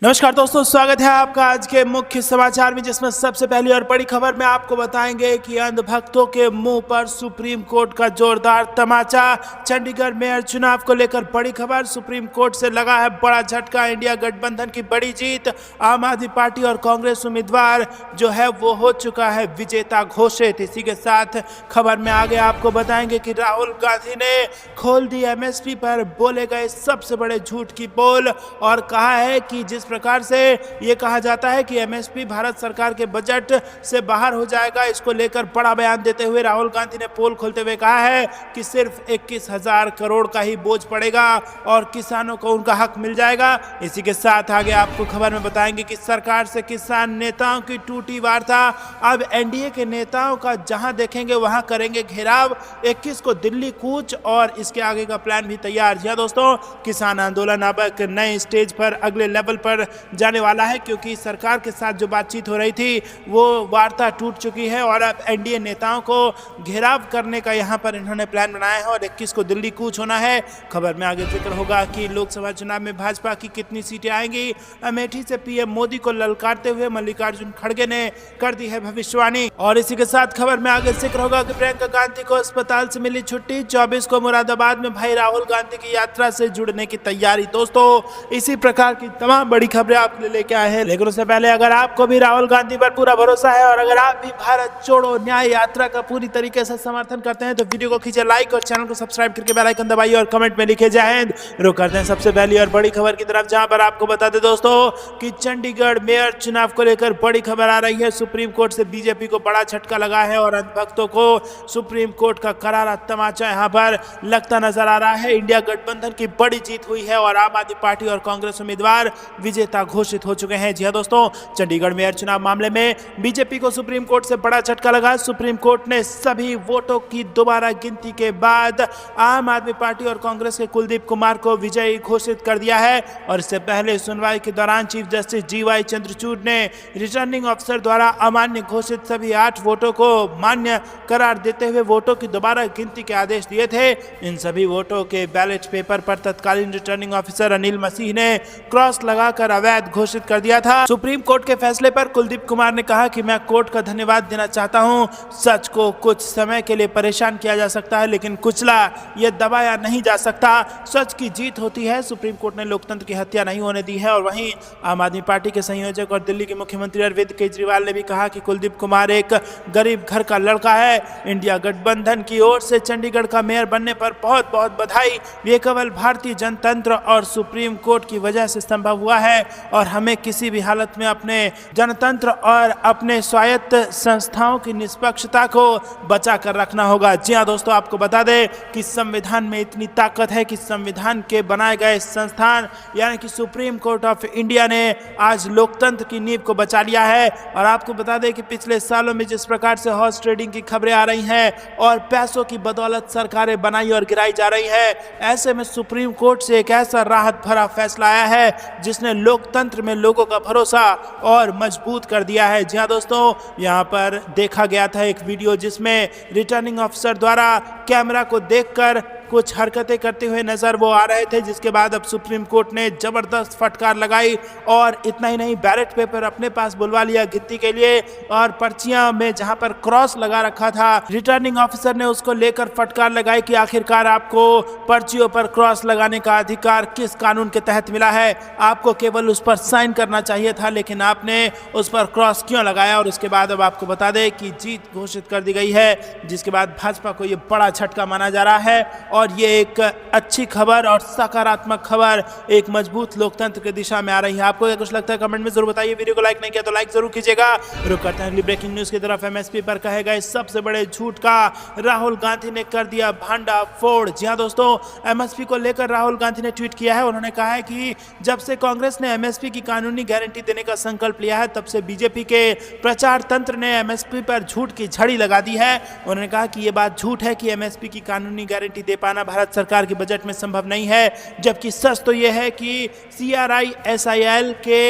नमस्कार दोस्तों, स्वागत है आपका आज के मुख्य समाचार में, जिसमें सबसे पहली और बड़ी खबर में आपको बताएंगे कि अंधभक्तों के मुंह पर सुप्रीम कोर्ट का जोरदार तमाचा। चंडीगढ़ मेयर चुनाव को लेकर बड़ी खबर, सुप्रीम कोर्ट से लगा है बड़ा झटका, इंडिया गठबंधन की बड़ी जीत। आम आदमी पार्टी और कांग्रेस उम्मीदवार जो है वो हो चुका है विजेता घोषित। इसी के साथ खबर में आगे आपको बताएंगे कि राहुल गांधी ने खोल दी एमएसपी पर बोले गए सबसे बड़े झूठ की पोल और कहा है कि जिस प्रकार से ये कहा जाता है कि एमएसपी भारत सरकार के बजट से बाहर हो जाएगा, इसको लेकर बड़ा बयान देते हुए राहुल गांधी ने पोल खोलते हुए कहा है कि सिर्फ 21,000 करोड़ का ही बोझ पड़ेगा और किसानों को उनका हक मिल जाएगा। इसी के साथ आगे आपको खबर में बताएंगे कि सरकार से किसान नेताओं की टूटी वार्ता। अब एनडीए के नेताओं का जहां देखेंगे वहां करेंगे घेराव। 21 को दिल्ली कूच और इसके आगे का प्लान भी तैयार। जी दोस्तों, किसान आंदोलन अब एक नए स्टेज पर, अगले लेवल पर जाने वाला है, क्योंकि सरकार के साथ जो बातचीत हो रही थी वो वार्ता टूट चुकी है और अब एनडीए नेताओं को घेराव करने का यहां पर इन्होंने प्लान बनाया है और 21 को दिल्ली कूच होना है। खबर में आगे जिक्र होगा कि लोकसभा चुनाव में भाजपा की कितनी सीटें आएंगी। अमेठी से पीएम मोदी को ललकारते हुए मल्लिकार्जुन खड़गे ने कर दी है भविष्यवाणी। और इसी के साथ खबर में आगे जिक्र होगा कि प्रियंका गांधी को अस्पताल से मिली छुट्टी। 24 को मुरादाबाद में भाई राहुल गांधी की यात्रा से जुड़ने की तैयारी। दोस्तों, इसी प्रकार की तमाम बड़ी खबरें आपके लिए लेके आए हैं, लेकिन उससे पहले अगर आपको भी राहुल गांधी पर पूरा भरोसा है और अगर आप भी भारत छोड़ो न्याय यात्रा का पूरी तरीके से समर्थन करते हैं तो वीडियो को खींचे लाइक और चैनल को सब्सक्राइब करके बेल आइकन दबाइए और कमेंट में लिखे जय हिंद। रुक करते हैं सबसे पहली और बड़ी खबर की तरफ, जहां पर आपको बता दें दोस्तों कि चंडीगढ़ मेयर चुनाव को लेकर बड़ी खबर आ रही है। सुप्रीम कोर्ट से बीजेपी को बड़ा झटका लगा है और अंधभक्तों को सुप्रीम कोर्ट का करारा तमाचा यहां पर लगता नजर आ रहा है। इंडिया गठबंधन की बड़ी जीत हुई है और आम आदमी पार्टी और कांग्रेस उम्मीदवार विजेता घोषित हो चुके हैं। जी हां दोस्तों, चंडीगढ़ मेयर चुनाव मामले में बीजेपी को सुप्रीम कोर्ट से बड़ा झटका लगा। सुप्रीम कोर्ट ने सभी वोटों की दोबारा गिनती के बाद आम आदमी पार्टी और कांग्रेस के कुलदीप कुमार को विजयी घोषित कर दिया है और इससे पहले सुनवाई के दौरान चीफ जस्टिस जीवाई चंद्रचूड़ ने रिटर्निंग अफसर द्वारा अमान्य घोषित सभी 8 वोटों को मान्य करार देते हुए वोटों की दोबारा गिनती के आदेश दिए थे। इन सभी वोटों के बैलेट पेपर पर तत्कालीन रिटर्निंग ऑफिसर अनिल मसीह ने क्रॉस लगाकर अवैध घोषित कर दिया था। सुप्रीम कोर्ट के फैसले पर कुलदीप कुमार ने कहा कि मैं कोर्ट का धन्यवाद देना चाहता हूं। सच को कुछ समय के लिए परेशान किया जा सकता है, लेकिन कुचला यह दबाया नहीं जा सकता। सच की जीत होती है। सुप्रीम कोर्ट ने लोकतंत्र की हत्या नहीं होने दी है। और वहीं आम आदमी पार्टी के संयोजक और दिल्ली के मुख्यमंत्री अरविंद केजरीवाल ने भी कहा कि कुलदीप कुमार एक गरीब घर का लड़का है। इंडिया गठबंधन की ओर से चंडीगढ़ का मेयर बनने पर बहुत बहुत बधाई। ये केवल भारतीय जनतंत्र और सुप्रीम कोर्ट की वजह से संभव हुआ है और हमें किसी भी हालत में अपने जनतंत्र और अपने स्वायत्त संस्थाओं की निष्पक्षता को बचा कर रखना होगा। जी हां दोस्तों, आपको बता दें कि संविधान में इतनी ताकत है कि संविधान के बनाए गए संस्थान यानी कि सुप्रीम कोर्ट ऑफ इंडिया ने आज लोकतंत्र की नींव को बचा लिया है। और आपको बता दें कि पिछले सालों में जिस प्रकार से हॉर्स ट्रेडिंग की खबरें आ रही हैं और पैसों की बदौलत सरकारें बनाई और गिराई जा रही है, ऐसे में सुप्रीम कोर्ट से एक ऐसा राहत भरा फैसला आया है जिसने लोकतंत्र में लोगों का भरोसा और मजबूत कर दिया है। जी हां दोस्तों, यहां पर देखा गया था एक वीडियो जिसमें रिटर्निंग ऑफिसर द्वारा कैमरा को देखकर कुछ हरकतें करते हुए नजर वो आ रहे थे, जिसके बाद अब सुप्रीम कोर्ट ने जबरदस्त फटकार लगाई और इतना ही नहीं, बैलेट पेपर अपने पास बुलवा लिया गिनती के लिए और पर्चियां में जहां पर क्रॉस लगा रखा था रिटर्निंग ऑफिसर ने उसको लेकर फटकार लगाई कि आखिरकार आपको पर्चियों पर क्रॉस लगाने का अधिकार किस कानून के तहत मिला है। आपको केवल उस पर साइन करना चाहिए था, लेकिन आपने उस पर क्रॉस क्यों लगाया। और उसके बाद अब आपको बता दें कि जीत घोषित कर दी गई है, जिसके बाद भाजपा को यह बड़ा झटका माना जा रहा है और ये एक अच्छी खबर और सकारात्मक खबर, एक मजबूत लोकतंत्र की दिशा में आ रही है। आपको क्या कुछ लगता है कमेंट में जरूर बताइए। वीडियो को लाइक नहीं किया तो लाइक जरूर कीजिएगा। रुक करते हैं अगली ब्रेकिंग न्यूज की तरफ। एमएसपी पर कहे गए सबसे बड़े झूठ का राहुल गांधी ने कर दिया भांडा फोड़। जी हां दोस्तों, एमएसपी को लेकर राहुल गांधी ने ट्वीट किया है। उन्होंने कहा है कि जब से कांग्रेस ने एमएसपी की कानूनी गारंटी देने का संकल्प लिया है, तब से बीजेपी के प्रचार तंत्र ने एमएसपी पर झूठ की झड़ी लगा दी है। उन्होंने कहा कि यह बात झूठ है कि एमएसपी की कानूनी गारंटी दे पा पाना भारत सरकार के बजट में संभव नहीं है। जबकि सच तो यह है कि CRISIL के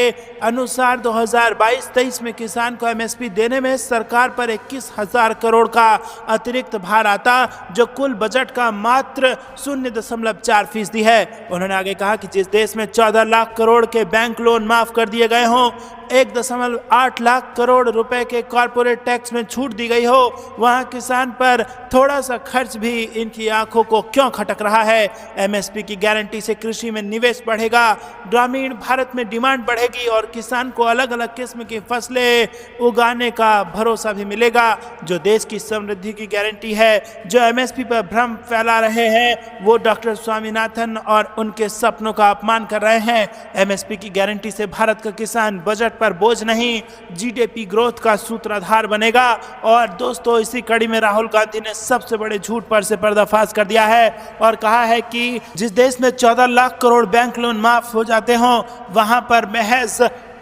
अनुसार 2022-23 में किसान को MSP देने में सरकार पर 21,000 करोड़ का अतिरिक्त भार आता, जो कुल बजट का मात्र 0.4% है। उन्होंने आगे कहा कि जिस देश में 14 लाख करोड़ के बैंक लोन माफ कर दिए गए हों, 1.8 लाख करोड़ रुपए के कॉर्पोरेट टैक्स में छूट दी गई हो, वहां किसान पर थोड़ा सा खर्च भी इनकी आंखों को क्यों खटक रहा है। MSP की गारंटी से कृषि में निवेश बढ़ेगा, ग्रामीण भारत में डिमांड बढ़ेगी और किसान को अलग अलग किस्म की फसलें उगाने का भरोसा भी मिलेगा, जो देश की समृद्धि की गारंटी है। जो MSP पर भ्रम फैला रहे हैं वो डॉक्टर स्वामीनाथन और उनके सपनों का अपमान कर रहे हैं। MSP की गारंटी से भारत का किसान बजट पर बोझ नहीं, GDP ग्रोथ का सूत्रधार बनेगा। और दोस्तों, इसी कड़ी में राहुल गांधी ने सबसे बड़े झूठ पर से पर्दाफाश कर दिया है और कहा है कि जिस देश में 14 लाख करोड़ बैंक लोन माफ हो जाते हों, वहां पर महज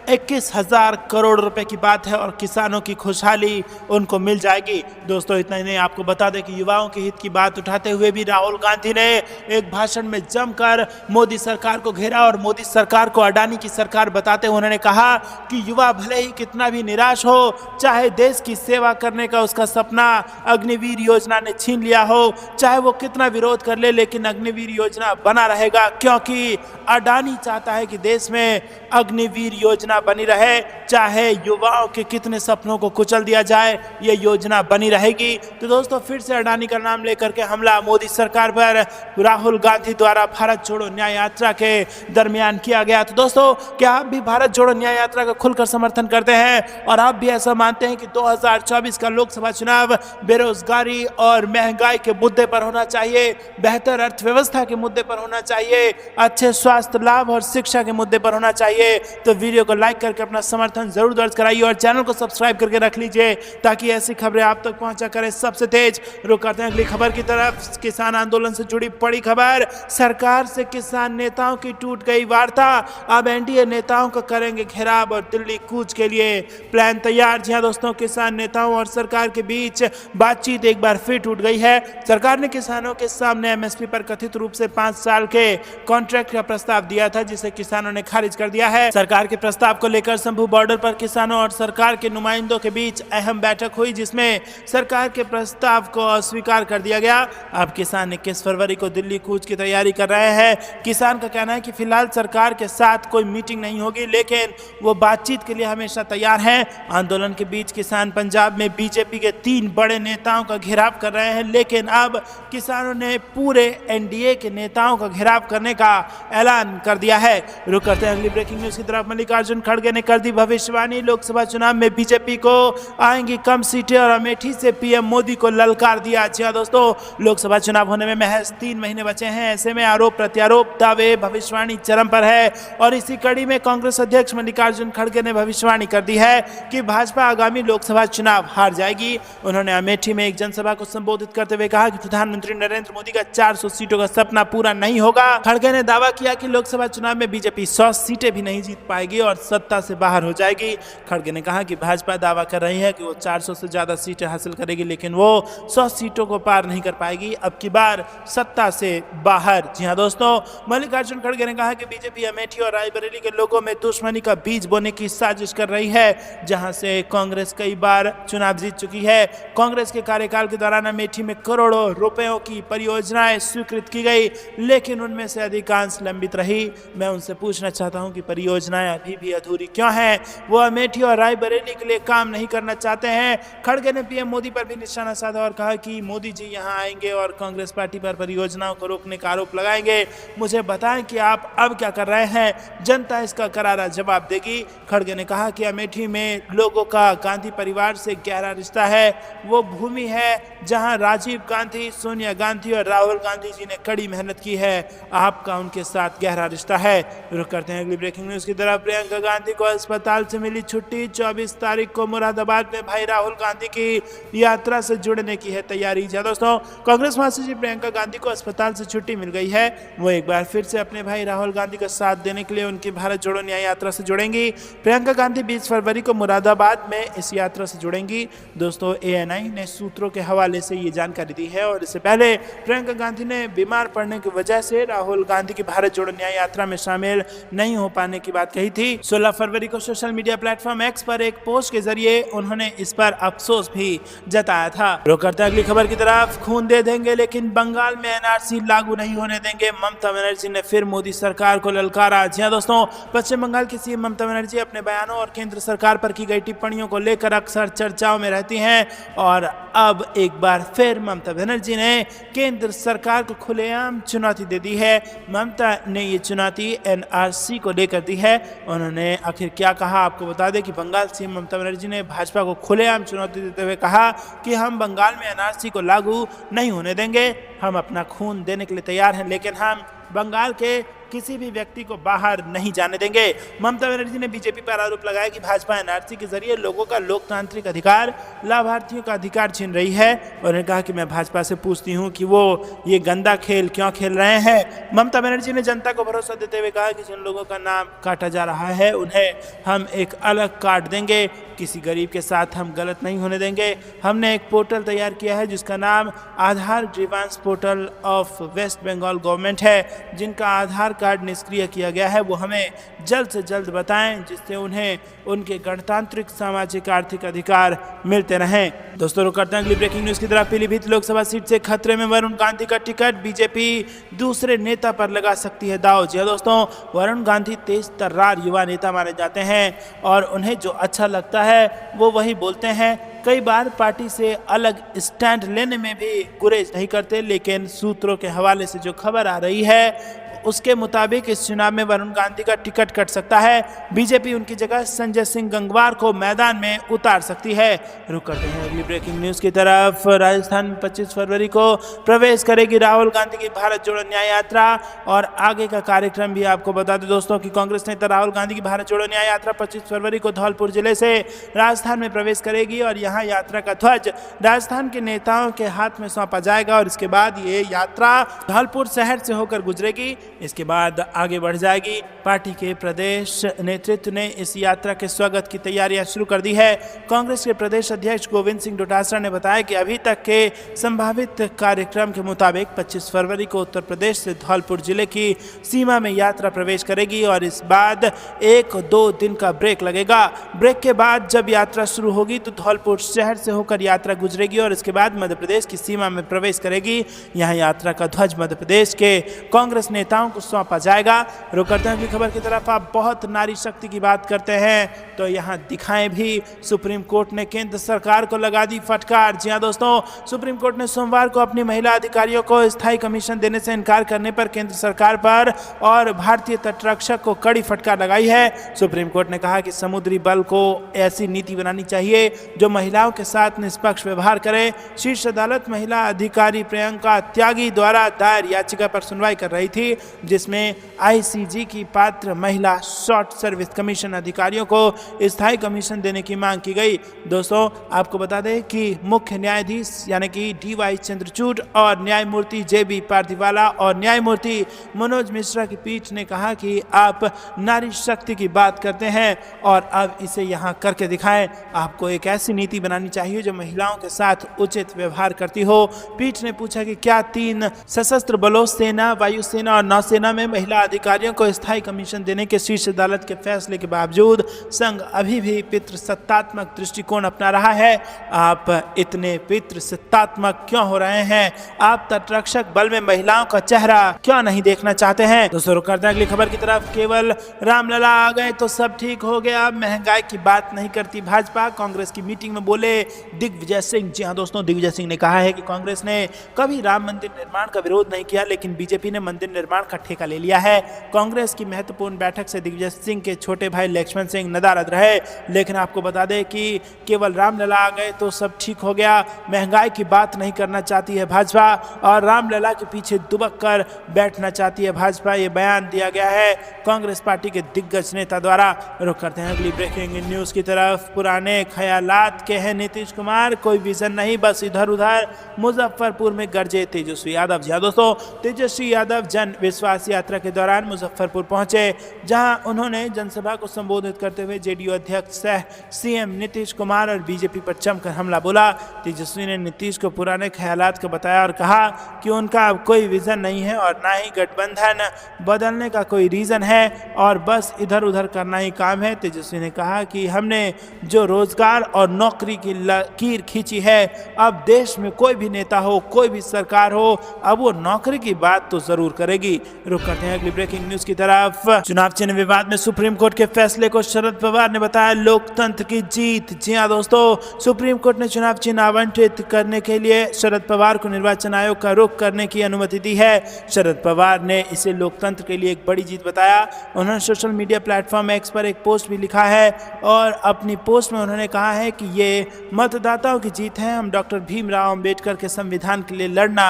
21,000 करोड़ रुपए की बात है और किसानों की खुशहाली उनको मिल जाएगी। दोस्तों, इतना ही नहीं, आपको बता दें कि युवाओं के हित की बात उठाते हुए भी राहुल गांधी ने एक भाषण में जमकर मोदी सरकार को घेरा और मोदी सरकार को अडानी की सरकार बताते हुए उन्होंने कहा कि युवा भले ही कितना भी निराश हो, चाहे देश की सेवा करने का उसका सपना अग्निवीर योजना ने छीन लिया हो, चाहे वो कितना विरोध कर ले, लेकिन अग्निवीर योजना बना रहेगा, क्योंकि अडानी चाहता है कि देश में अग्निवीर योजना बनी रहे। चाहे युवाओं के कितने सपनों को कुचल दिया जाए, ये योजना बनी रहेगी। तो दोस्तों, फिर से अडानी का नाम लेकर के हमला मोदी सरकार पर राहुल गांधी द्वारा भारत जोड़ो न्याय यात्रा के दरमियान किया गया। तो दोस्तों, क्या आप भी भारत जोड़ो न्याय यात्रा का खुलकर समर्थन करते हैं और आप भी ऐसा मानते हैं कि 2024 का लोकसभा चुनाव बेरोजगारी और महंगाई के मुद्दे पर होना चाहिए, बेहतर अर्थव्यवस्था के मुद्दे पर होना चाहिए, अच्छे स्वास्थ्य लाभ और शिक्षा के मुद्दे पर होना चाहिए? तो वीडियो को लाइक करके अपना समर्थन जरूर दर्ज कराइए और चैनल को सब्सक्राइब करके रख लीजिए ताकि ऐसी खबरें आप तक पहुंचा करें सबसे तेज। रुक करते हैं अगली खबर की तरफ। किसान आंदोलन से जुड़ी बड़ी खबर, सरकार से किसान नेताओं की टूट गई वार्ता, अब NDA नेताओं का करेंगे घेराव और दिल्ली कूच के लिए प्लान तैयार। जी हां दोस्तों, किसान नेताओं और सरकार के बीच बातचीत एक बार फिर टूट गई है। सरकार ने किसानों के सामने MSP पर कथित रूप से 5 साल के कॉन्ट्रैक्ट का प्रस्ताव दिया था, जिसे किसानों ने खारिज कर दिया है। सरकार के प्रस्ताव को लेकर शंभू बॉर्डर पर किसानों और सरकार के नुमाइंदों के बीच अहम बैठक हुई, जिसमें सरकार के प्रस्ताव को अस्वीकार कर दिया गया। अब किसान 21 फरवरी को दिल्ली कूच की तैयारी कर रहे हैं। किसान का कहना है कि फिलहाल सरकार के साथ कोई मीटिंग नहीं होगी, लेकिन वो बातचीत के लिए हमेशा तैयार हैं। आंदोलन के बीच किसान पंजाब में BJP के 3 बड़े नेताओं का घेराव कर रहे हैं, लेकिन अब किसानों ने पूरे NDA के नेताओं का घेराव करने का ऐलान कर दिया है। रुक करते हैं अगली ब्रेकिंग न्यूज की तरफ। मल्लिकार्जुन खड़गे ने कर दी भविष्यवाणी, लोकसभा चुनाव में BJP को आएंगी कम सीटें और अमेठी से PM मोदी को ललकार दिया। जी हां दोस्तों, लोकसभा चुनाव होने में महज 3 महीने बचे हैं। ऐसे में आरोप प्रत्यारोप, दावे, भविष्यवाणी चरम पर है और इसी कड़ी में कांग्रेस अध्यक्ष मल्लिकार्जुन खड़गे ने भविष्यवाणी कर दी है कि भाजपा आगामी लोकसभा चुनाव हार जाएगी। उन्होंने अमेठी में एक जनसभा को संबोधित करते हुए कहा कि प्रधानमंत्री नरेंद्र मोदी का 400 सीटों का सपना पूरा नहीं होगा। खड़गे ने दावा किया कि लोकसभा चुनाव में BJP 100 सीटें भी नहीं जीत पाएगी और सत्ता से बाहर हो जाएगी। खड़गे ने कहा कि भाजपा दावा कर रही है कि वो 400 से ज्यादा सीटें हासिल करेगी, लेकिन वो 100 सीटों को पार नहीं कर पाएगी, अब की बार सत्ता से बाहर। जी हां दोस्तों, मल्लिकार्जुन खड़गे ने कहा कि BJP अमेठी और रायबरेली के लोगों में दुश्मनी का बीज बोने की साजिश कर रही है, जहां से कांग्रेस कई बार चुनाव जीत चुकी है। कांग्रेस के कार्यकाल के दौरान अमेठी में करोड़ों रुपयों की परियोजनाएं स्वीकृत की गई, लेकिन उनमें से अधिकांश लंबित रही। मैं उनसे पूछना चाहता हूं कि परियोजनाएं अभी भी अधूरी क्यों हैं? वो अमेठी और रायबरेली के लिए काम नहीं करना चाहते हैं। खड़गे ने PM मोदी पर भी निशाना साधा और कहा कि मोदी जी यहां आएंगे और कांग्रेस पार्टी पर परियोजनाओं को रोकने का आरोप लगाएंगे। मुझे बताएं कि आप अब क्या कर रहे हैं, जनता इसका करारा जवाब देगी। खड़गे ने कहा कि अमेठी में लोगों का गांधी परिवार से गहरा रिश्ता है। वो भूमि है जहां राजीव गांधी, सोनिया गांधी और राहुल गांधी जी ने कड़ी मेहनत की है। आपका उनके साथ गहरा रिश्ता है। रुक करते हैं अगली ब्रेकिंग न्यूज की तरफ। प्रियंका गांधी को अस्पताल से मिली छुट्टी। 24 तारीख को मुरादाबाद में भाई राहुल गांधी की यात्रा से जुड़ने की है तैयारी। जी दोस्तों, कांग्रेस महासचिव प्रियंका गांधी को अस्पताल से छुट्टी मिल गई है। वो एक बार फिर से अपने भाई राहुल गांधी का साथ देने के लिए उनकी भारत जोड़ो न्याय यात्रा से जुड़ेंगी। प्रियंका गांधी 20 फरवरी को मुरादाबाद में इस यात्रा से जुड़ेंगी। दोस्तों, ANI ने सूत्रों के हवाले से ये जानकारी दी है और इससे पहले प्रियंका गांधी ने बीमार पड़ने की वजह से राहुल गांधी की भारत जोड़ो न्याय यात्रा में शामिल नहीं हो पाने की बात कही थी। 16 फरवरी को सोशल मीडिया प्लेटफॉर्म X पर एक पोस्ट के जरिए उन्होंने इस पर अफसोस भी जताया था। रुक करते अगली खबर की तरफ। खून दे देंगे लेकिन बंगाल में NRC लागू नहीं होने देंगे, ममता बनर्जी ने फिर मोदी सरकार को ललकारा। जी हां दोस्तों, पश्चिम बंगाल की सीएम ममता बनर्जी अपने बयानों और केंद्र सरकार पर की गई टिप्पणियों को लेकर अक्सर चर्चाओं में रहती हैं और अब एक बार फिर ममता बनर्जी ने केंद्र सरकार को खुलेआम चुनौती दे दी है। ममता ने ये चुनौती NRC को लेकर दी है। उन्होंने आखिर क्या कहा, आपको बता दें कि बंगाल सीएम ममता बनर्जी ने भाजपा को खुलेआम चुनौती देते हुए कहा कि हम बंगाल में NRC को लागू नहीं होने देंगे। हम अपना खून देने के लिए तैयार हैं, लेकिन हम बंगाल के किसी भी व्यक्ति को बाहर नहीं जाने देंगे। ममता बनर्जी ने बीजेपी पर आरोप लगाया कि भाजपा NRC के जरिए लोगों का लोकतांत्रिक अधिकार, लाभार्थियों का अधिकार छीन रही है। उन्होंने कहा कि मैं भाजपा से पूछती हूं कि वो ये गंदा खेल क्यों खेल रहे हैं। ममता बनर्जी ने जनता को भरोसा देते हुए कहा कि जिन लोगों का नाम काटा जा रहा है उन्हें हम एक अलग काट देंगे। किसी गरीब के साथ हम गलत नहीं होने देंगे। हमने एक पोर्टल तैयार किया है जिसका नाम Aadhaar grievance portal of West Bengal government है। जिनका आधार कार्ड निष्क्रिय किया गया है वो हमें जल्द से जल्द बताएं, जिससे उन्हें उनके गणतांत्रिक, सामाजिक, आर्थिक अधिकार मिलते रहें। दोस्तों, रुक करते हैं अगली ब्रेकिंग न्यूज की तरफ। पीलीभीत लोकसभा सीट से खतरे में वरुण गांधी का टिकट, बीजेपी दूसरे नेता पर लगा सकती है दाव। जी दोस्तों, वरुण गांधी तेज तर्रार युवा नेता माने जाते हैं और उन्हें जो अच्छा लगता है वो वही बोलते हैं। कई बार पार्टी से अलग स्टैंड लेने में भी गुरेज नहीं करते, लेकिन सूत्रों के हवाले से जो खबर आ रही है उसके मुताबिक इस चुनाव में वरुण गांधी का टिकट कट सकता है। बीजेपी उनकी जगह संजय सिंह गंगवार को मैदान में उतार सकती है। रुक करते हैं अगली ब्रेकिंग न्यूज की तरफ। राजस्थान में 25 फरवरी को प्रवेश करेगी राहुल गांधी की भारत जोड़ो न्याय यात्रा और आगे का कार्यक्रम भी आपको बता दें दोस्तों कि कांग्रेस नेता राहुल गांधी की भारत जोड़ो न्याय यात्रा 25 फरवरी को धौलपुर जिले से राजस्थान में प्रवेश करेगी और यहाँ यात्रा का ध्वज राजस्थान के नेताओं के हाथ में सौंपा जाएगा और इसके बाद ये यात्रा धौलपुर शहर से होकर गुजरेगी। इसके बाद आगे बढ़ जाएगी। पार्टी के प्रदेश नेतृत्व ने इस यात्रा के स्वागत की तैयारियां शुरू कर दी है। कांग्रेस के प्रदेश अध्यक्ष गोविंद सिंह डोटासरा ने बताया कि अभी तक के संभावित कार्यक्रम के मुताबिक 25 फरवरी को उत्तर प्रदेश से धौलपुर जिले की सीमा में यात्रा प्रवेश करेगी और इस बाद 1-2 दिन का ब्रेक लगेगा। ब्रेक के बाद जब यात्रा शुरू होगी तो धौलपुर शहर से होकर यात्रा गुजरेगी और इसके बाद मध्य प्रदेश की सीमा में प्रवेश करेगी। यहाँ यात्रा का ध्वज मध्य प्रदेश के कांग्रेस नेताओं को सौंपा जाएगा। रुक करते हैं अगली खबर की तरफ। आप बहुत नारी शक्ति की बात करते हैं तो यहाँ दिखाएं भी। सुप्रीम कोर्ट ने केंद्र सरकार को लगा दी फटकार। जी हां दोस्तों, सुप्रीम कोर्ट ने सोमवार को अपनी महिला अधिकारियों को स्थायी कमीशन देने से इनकार करने पर केंद्र सरकार पर और भारतीय तटरक्षक को कड़ी फटकार लगाई है। सुप्रीम कोर्ट ने कहा कि समुद्री बल को ऐसी नीति बनानी चाहिए जो महिलाओं के साथ निष्पक्ष व्यवहार करे। शीर्ष अदालत महिला अधिकारी प्रियंका त्यागी द्वारा दायर याचिका पर सुनवाई कर रही थी, जिसमें ICJ की पात्र महिला शॉर्ट सर्विस कमीशन अधिकारियों को स्थायी कमीशन देने की मांग की गई। दोस्तों, आपको बता दें कि मुख्य न्यायाधीश यानी कि DY चंद्रचूड़ और न्यायमूर्ति JB पार्थिवाला और न्यायमूर्ति मनोज मिश्रा की पीठ ने कहा कि आप नारी शक्ति की बात करते हैं और अब इसे यहाँ करके दिखाएं। आपको एक ऐसी नीति बनानी चाहिए जो महिलाओं के साथ उचित व्यवहार करती हो। पीठ ने पूछा कि क्या 3 सशस्त्र बलों, सेना, वायुसेना और नौसेना में महिला अधिकारियों को स्थायी कमीशन देने के शीर्ष अदालत के फैसले के बावजूद संघ अभी भी पितृसत्तात्मक दृष्टिकोण अपना रहा है। आप इतने पितृसत्तात्मक क्यों हो रहे हैं? आप तटरक्षक बल में महिलाओं का चेहरा क्यों नहीं देखना चाहते हैं? दोस्तों, रुक करते हैं अगली खबर की तरफ। केवल रामलला आ गए तो सब ठीक हो गया, महंगाई की बात नहीं करती भाजपा, कांग्रेस की मीटिंग में बोले दिग्विजय सिंह। जी हां दोस्तों, दिग्विजय सिंह ने कहा है कि कांग्रेस ने कभी राम मंदिर निर्माण का विरोध नहीं किया, लेकिन बीजेपी ने मंदिर निर्माण का ठेका ले लिया है। कांग्रेस की महत्वपूर्ण बैठक से दिग्विजय सिंह के छोटे भाई लक्ष्मण सिंह नदारद रहे, लेकिन आपको बता दें कि केवल रामलला आ गए तो सब ठीक हो गया। महंगाई की बात नहीं करना चाहती है भाजपा और रामलला के पीछे दुबक कर बैठना चाहती है भाजपा, ये बयान दिया गया है कांग्रेस पार्टी के दिग्गज नेता द्वारा। रुक करते हैं अगली ब्रेकिंग न्यूज की तरफ। पुराने ख्यालात के हैं नीतीश कुमार, कोई विजन नहीं, बस इधर उधर। मुजफ्फरपुर में गरजे तेजस्वी यादव। जी दोस्तों, तेजस्वी यादव जन विश्वास यात्रा के दौरान मुजफ्फरपुर पहुंचे, जहां उन्होंने जनसभा को संबोधित करते हुए जेडीयू अध्यक्ष सह सीएम नीतीश कुमार और बीजेपी पर जमकर हमला बोला। तेजस्वी ने नीतीश को पुराने ख्यालात को बताया और कहा कि उनका अब कोई विजन नहीं है और ना ही गठबंधन बदलने का कोई रीजन है और बस इधर उधर करना ही काम है। तेजस्वी ने कहा कि हमने जो रोजगार और नौकरी की लकीर खींची है, अब देश में कोई भी नेता हो, कोई भी सरकार हो, अब वो नौकरी की बात तो जरूर करेगी। रुक करते हैं अगली ब्रेकिंग न्यूज की तरफ। चुनाव चिन्ह विवाद में सुप्रीम कोर्ट के फैसले को शरद पवार ने बताया लोकतंत्र की जीत। जी हाँ दोस्तों, सुप्रीम कोर्ट ने चुनाव चिन्ह आवंटित करने के लिए शरद पवार को निर्वाचन आयोग का रुख करने की अनुमति दी है। शरद पवार ने इसे लोकतंत्र के लिए एक बड़ी जीत बताया। उन्होंने सोशल मीडिया प्लेटफॉर्म एक्स पर एक पोस्ट भी लिखा है और अपनी पोस्ट में उन्होंने कहा है कि ये मतदाताओं की जीत है, हम डॉक्टर भीमराव अंबेडकर के संविधान के लिए लड़ना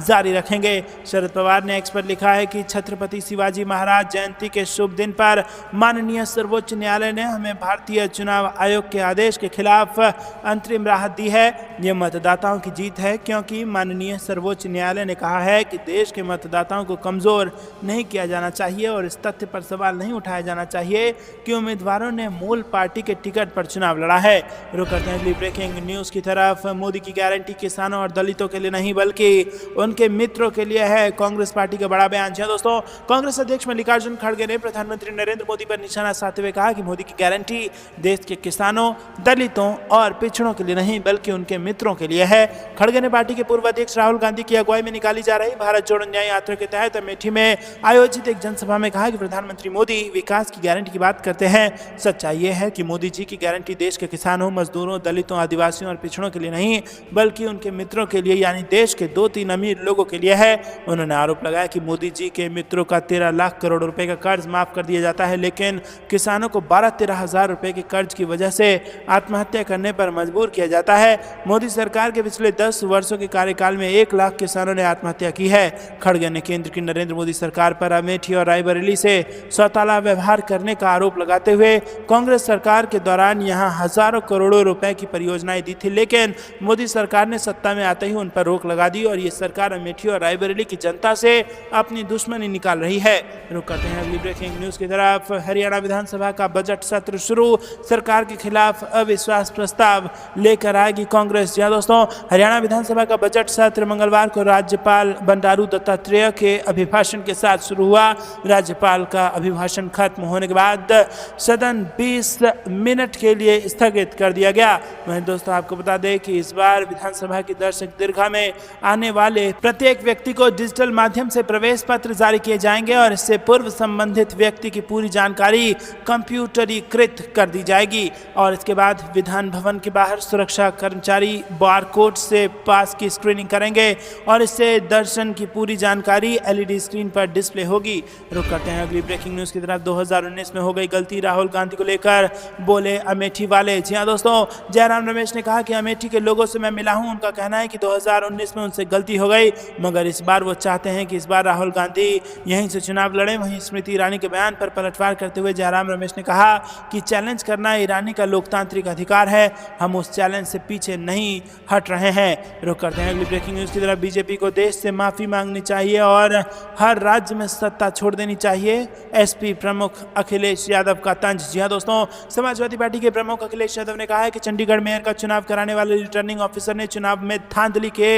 जारी रखेंगे। शरद पवार ने एक्स पर लिखा है कि छत्रपति शिवाजी महाराज जयंती के शुभ दिन पर माननीय सर्वोच्च न्यायालय ने हमें भारतीय चुनाव आयोग के आदेश के खिलाफ अंतरिम राहत दी है। ये मतदाताओं की जीत है क्योंकि माननीय सर्वोच्च न्यायालय ने कहा है कि देश के मतदाताओं को कमजोर नहीं किया जाना चाहिए और इस तथ्य पर सवाल नहीं उठाया जाना चाहिए कि उम्मीदवारों ने मूल पार्टी के टिकट पर चुनाव लड़ा है। रुक करते हैं ब्रेकिंग न्यूज की तरफ। मोदी की गारंटी किसानों और दलितों के लिए नहीं बल्कि उनके मित्रों के लिए है, कांग्रेस पार्टी का बड़ा बयान। जी दोस्तों, कांग्रेस अध्यक्ष मल्लिकार्जुन खड़गे ने प्रधानमंत्री नरेंद्र मोदी पर निशाना साधते हुए कहा कि मोदी की गारंटी देश के किसानों, दलितों और पिछड़ों के लिए नहीं बल्कि उनके मित्रों के लिए है। खड़गे ने पार्टी के पूर्व अध्यक्ष राहुल गांधी की अगुवाई में निकाली जा रही भारत जोड़ो न्याय यात्रा के तहत अमेठी में आयोजित एक जनसभा में कहा कि प्रधानमंत्री मोदी विकास की गारंटी की बात करते हैं। सच्चाई यह है कि मोदी जी की गारंटी देश के किसानों, मजदूरों, दलितों, आदिवासियों और पिछड़ों के लिए नहीं बल्कि उनके मित्रों के लिए यानी देश के 2-3 अमीर लोगों के लिए है। उन्होंने आरोप लगाया कि मोदी जी के मित्रों का 13 लाख करोड़ रुपए का कर्ज माफ कर दिया जाता है, लेकिन किसानों को 12-13 हजार रुपए के कर्ज की वजह से आत्महत्या करने पर मजबूर किया जाता है। मोदी सरकार के पिछले 10 वर्षों के कार्यकाल में 1 लाख किसानों ने आत्महत्या की है। खड़गे ने केंद्र की नरेंद्र मोदी सरकार पर अमेठी और रायबरेली से सौताला व्यवहार करने का आरोप लगाते हुए कांग्रेस सरकार के दौरान यहां हजारों करोड़ों रुपए की परियोजनाएं दी थी, लेकिन मोदी सरकार ने सत्ता में आते ही उन पर रोक लगा दी और ये सरकार अमेठी और रायबरेली की जनता से अपनी दुश्मनी निकाल रही है। रुक करते हैं अगली ब्रेकिंग न्यूज की तरफ। हरियाणा विधानसभा का बजट सत्र शुरू, सरकार के खिलाफ अविश्वास प्रस्ताव लेकर आएगी कांग्रेस। जी दोस्तों, हरियाणा विधानसभा का बजट सत्र मंगलवार को राज्यपाल बंडारू दत्तात्रेय के अभिभाषण के साथ शुरू हुआ। राज्यपाल का अभिभाषण खत्म होने के बाद सदन 20 मिनट के लिए स्थगित कर दिया गया। वहीं दोस्तों आपको बता दें कि इस बार विधानसभा की दर्शक दीर्घा में आने वाले प्रत्येक व्यक्ति को डिजिटल माध्यम से प्रवेश पत्र जारी किए जाएंगे और इससे पूर्व संबंधित व्यक्ति की पूरी जानकारी कंप्यूटरीकृत कर दी जाएगी और इसके बाद विधान भवन के बाहर सुरक्षा कर्मचारी बारकोड से पास की स्क्रीनिंग करेंगे और इससे दर्शन की पूरी जानकारी एलईडी स्क्रीन पर डिस्प्ले होगी। रुक करते हैं अगली ब्रेकिंग न्यूज की तरफ। 2019 में हो गई गलती, राहुल गांधी को लेकर बोले अमेठी वाले। जी हाँ दोस्तों, जयराम रमेश ने कहा कि अमेठी के लोगों से मैं मिला हूं, उनका कहना है कि 2019 में उनसे गलती हो गई, मगर इस बार वो चाहते हैं कि इस बार राहुल गांधी यहीं से चुनाव लड़े। वहीं स्मृति ईरानी के बयान पर पलटवार करते हुए जयराम रमेश ने कहा कि चैलेंज करना ईरानी का लोकतांत्रिक अधिकार है, हम उस चैलेंज से पीछे नहीं हट रहे हैं। रुक करते हैं अगली ब्रेकिंग न्यूज की तरफ। बीजेपी को देश से माफी मांगनी चाहिए और हर राज्य में सत्ता छोड़ देनी चाहिए, एसपी प्रमुख अखिलेश यादव का तंज। जी हाँ दोस्तों, समाजवादी पार्टी के प्रमुख अखिलेश यादव ने कहा है कि चंडीगढ़ मेयर का चुनाव कराने वाले रिटर्निंग ऑफिसर ने चुनाव में धांधली के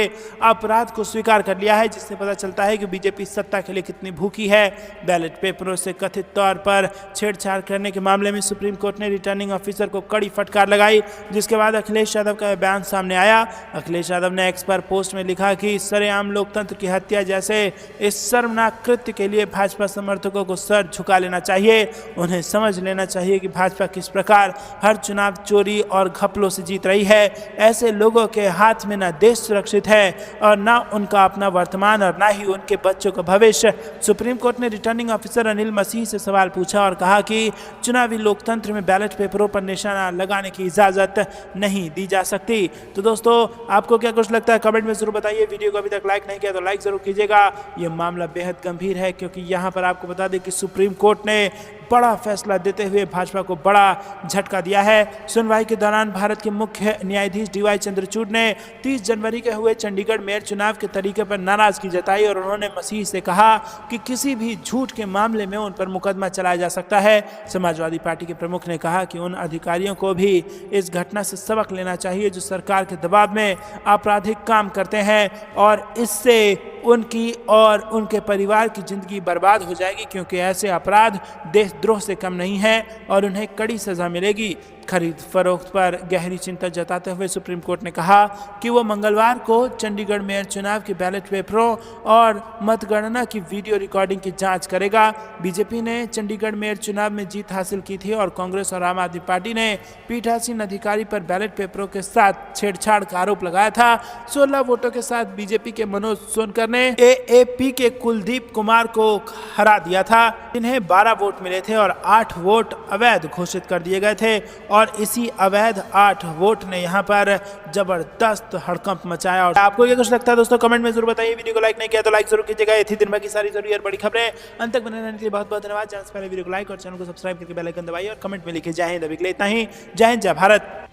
अपराध को स्वीकार कर लिया है, जिससे पता चलता है कि बीजेपी सत्ता के लिए कितनी भूखी है। बैलेट पेपरों से कथित तौर पर छेड़छाड़ करने के मामले में सुप्रीम कोर्ट ने रिटर्निंग ऑफिसर को कड़ी फटकार लगाई, जिसके बाद अखिलेश यादव का बयान सामने आया। अखिलेश यादव ने एक्स पर पोस्ट में लिखा कि सरेआम लोकतंत्र की हत्या जैसे इस शर्मनाक कृत्य के लिए भाजपा समर्थकों को सर झुका लेना चाहिए। उन्हें समझ लेना चाहिए कि भाजपा किस प्रकार हर चुनाव चोरी और घपलों से जीत रही है। ऐसे लोगों के हाथ में ना देश सुरक्षित है और ना उनका अपना वर्तमान और ना ही उनके बच्चों का भविष्य फिर सुप्रीम कोर्ट ने रिटर्निंग ऑफिसर अनिल मसीह से सवाल पूछा और कहा कि चुनावी लोकतंत्र में बैलेट पेपरों पर निशाना लगाने की इजाज़त नहीं दी जा सकती। तो दोस्तों, आपको क्या कुछ लगता है कमेंट में जरूर बताइए। वीडियो को अभी तक लाइक नहीं किया तो लाइक जरूर कीजिएगा। ये मामला बेहद गंभीर है, क्योंकि यहाँ पर आपको बता दें कि सुप्रीम कोर्ट ने बड़ा फैसला देते हुए भाजपा को बड़ा झटका दिया है। सुनवाई के दौरान भारत के मुख्य न्यायाधीश DY चंद्रचूड़ ने 30 जनवरी के हुए चंडीगढ़ मेयर चुनाव के तरीके पर नाराजगी जताई और उन्होंने मसीह से कहा कि किसी भी झूठ के मामले में उन पर मुकदमा चलाया जा सकता है। समाजवादी पार्टी के प्रमुख ने कहा कि उन अधिकारियों को भी इस घटना से सबक लेना चाहिए जो सरकार के दबाव में आपराधिक काम करते हैं, और इससे उनकी और उनके परिवार की जिंदगी बर्बाद हो जाएगी, क्योंकि ऐसे अपराध देशद्रोह से कम नहीं है और उन्हें कड़ी सजा मिलेगी। खरीद फरोख्त पर गहरी चिंता जताते हुए सुप्रीम कोर्ट ने कहा कि वो मंगलवार को चंडीगढ़ मेयर चुनाव के बैलेट पेपरों और मतगणना की वीडियो रिकॉर्डिंग की जांच करेगा। बीजेपी ने चंडीगढ़ मेयर चुनाव में जीत हासिल की थी और कांग्रेस और आम आदमी पार्टी ने पीठासीन अधिकारी पर बैलेट पेपरों के साथ छेड़छाड़ का आरोप लगाया था। 16 वोटों के साथ बीजेपी के मनोज सोनकर ने AAP के कुलदीप कुमार को हरा दिया था, जिन्हें 12 वोट मिले थे और 8 वोट अवैध घोषित कर दिए गए थे। और इसी अवैध 8 वोट ने यहाँ पर जबरदस्त हड़कंप मचाया। और आपको ये कुछ लगता है दोस्तों कमेंट में जरूर बताइए। वीडियो को लाइक नहीं किया तो लाइक जरूर कीजिएगा। ये थी दिन भर की सारी जरूरी और बड़ी खबरें। अंत तक बने रहने के लिए बहुत बहुत धन्यवाद। चैनल से पहले वीडियो को लाइक और चैनल को सब्सक्राइब करके बेल आइकन दबाइए और कमेंट में लिखिए जय हिंद। अभी के लिए इतना ही। जय हिंद, जय भारत।